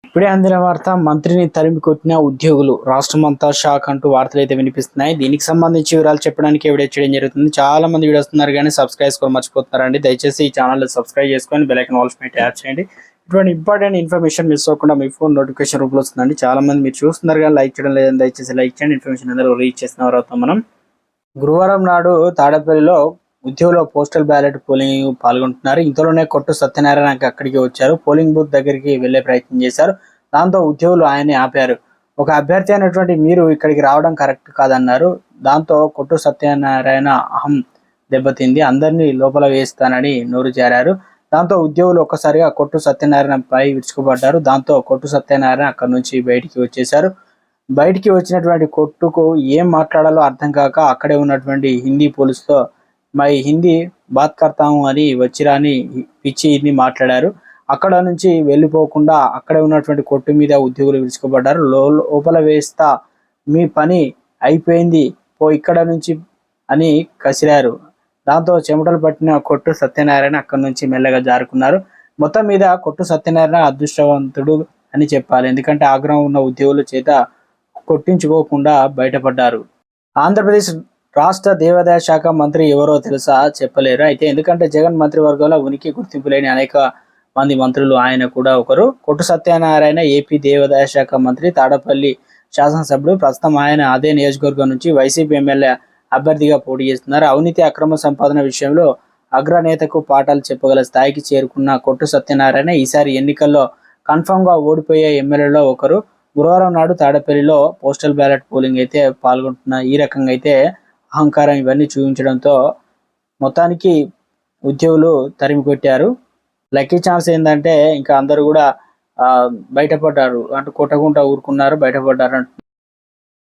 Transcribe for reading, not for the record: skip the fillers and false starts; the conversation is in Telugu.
ఇప్పుడే అందిన వార్త, మంత్రిని తరిమి కొట్టిన ఉద్యోగులు, రాష్ట్రమంతా షాక్ అంటూ వార్తలు అయితే వినిపిస్తున్నాయి. దీనికి సంబంధించి వివరాలు చెప్పడానికి వీడియో చేయడం జరుగుతుంది. చాలా మంది వీడియో వస్తున్నారు కానీ సబ్స్క్రైబ్ చేసుకోవడం మర్చిపోతున్నారండి. దయచేసి ఈ ఛానల్ సబ్స్క్రైబ్ చేసుకొని బెల్ ఐకాన్ ఆల్ మీద ట్యాప్ చేయండి. ఇటువంటి ఇంపార్టెంట్ ఇన్ఫర్మేషన్ మిస్ అవ్వకుండా మీ ఫోన్ నోటిఫికేషన్ రూపంలో వస్తుందండి. చాలా మంది మీరు చూస్తున్నారు కానీ లైక్ చేయడం లేదని దయచేసి లైక్ చేయండి. ఇన్ఫర్మేషన్ అందరూ రీచ్ చేసిన అవుతాం. మనం గురువారం నాడు తాడేపల్లిలో ఉద్యోగులు పోస్టల్ బ్యాలెట్ పోలింగ్ పాల్గొంటున్నారు. ఇంతలోనే కొట్టు సత్యనారాయణ అక్కడికి వచ్చారు. పోలింగ్ బూత్ దగ్గరికి వెళ్లే ప్రయత్నం చేశారు. దాంతో ఉద్యోగులు ఆయన్ని ఆపారు. ఒక అభ్యర్థి అయినటువంటి మీరు ఇక్కడికి రావడం కరెక్ట్ కాదన్నారు. దాంతో కొట్టు సత్యనారాయణ అహం దెబ్బతింది, అందరినీ లోపల వేస్తానని నోరు జారారు. దాంతో ఉద్యోగులు ఒక్కసారిగా కొట్టు సత్యనారాయణపై విరుచుకుపడ్డారు. దాంతో కొట్టు సత్యనారాయణ అక్కడి నుంచి బయటికి వచ్చేశారు. బయటికి వచ్చినటువంటి కొట్టుకు ఏం మాట్లాడాలో అర్థం కాక అక్కడే ఉన్నటువంటి హిందీ పోలీసుతో మై హిందీ బాత్ కర్తాము అని వచ్చిరాని పిచ్చి హిందీ మాట్లాడారు. అక్కడ నుంచి వెళ్ళిపోకుండా అక్కడే ఉన్నటువంటి కొట్టు మీద ఉద్యోగులు విరుచుకుపడ్డారు. లోపల వేస్తా, మీ పని అయిపోయింది, పో ఇక్కడ నుంచి అని కసిరారు. దాంతో చెమటలు పట్టిన కొట్టు సత్యనారాయణ అక్కడి నుంచి మెల్లగా జారుకున్నారు. మొత్తం మీద కొట్టు సత్యనారాయణ అదృష్టవంతుడు అని చెప్పాలి. ఎందుకంటే ఆగ్రహం ఉన్న ఉద్యోగుల చేత కొట్టించుకోకుండా బయటపడ్డారు. ఆంధ్రప్రదేశ్ రాష్ట్ర దేవాదాయ శాఖ మంత్రి ఎవరో తెలుసా? చెప్పలేరు. అయితే ఎందుకంటే జగన్ మంత్రివర్గంలో ఉనికి గుర్తింపు లేని అనేక మంది మంత్రులు ఆయన కూడా ఒకరు. కొట్టు సత్యనారాయణ ఏపీ దేవాదాయ శాఖ మంత్రి, తాడపల్లి శాసనసభ్యుడు. ప్రస్తుతం ఆయన అదే నియోజకవర్గం నుంచి వైసీపీ ఎమ్మెల్యే అభ్యర్థిగా పోటీ చేస్తున్నారు. అవినీతి అక్రమ సంపాదన విషయంలో అగ్రనేతకు పాఠాలు చెప్పగల స్థాయికి చేరుకున్న కొట్టు సత్యనారాయణ ఈసారి ఎన్నికల్లో కన్ఫర్మ్ గా ఓడిపోయే ఎమ్మెల్యేలో ఒకరు. గురువారం నాడు తాడపల్లిలో పోస్టల్ బ్యాలెట్ పోలింగ్ అయితే పాల్గొంటున్న ఈ రకంగా అయితే అహంకారం ఇవన్నీ చూపించడంతో మొత్తానికి ఉద్యోగులు తరిమి కొట్టారు. లక్కీ ఛాన్స్ ఏంటంటే ఇంకా అందరూ కూడా బయటపడ్డారు, అంటే కొట్టకుండా ఊరుకున్నారు, బయటపడ్డారు.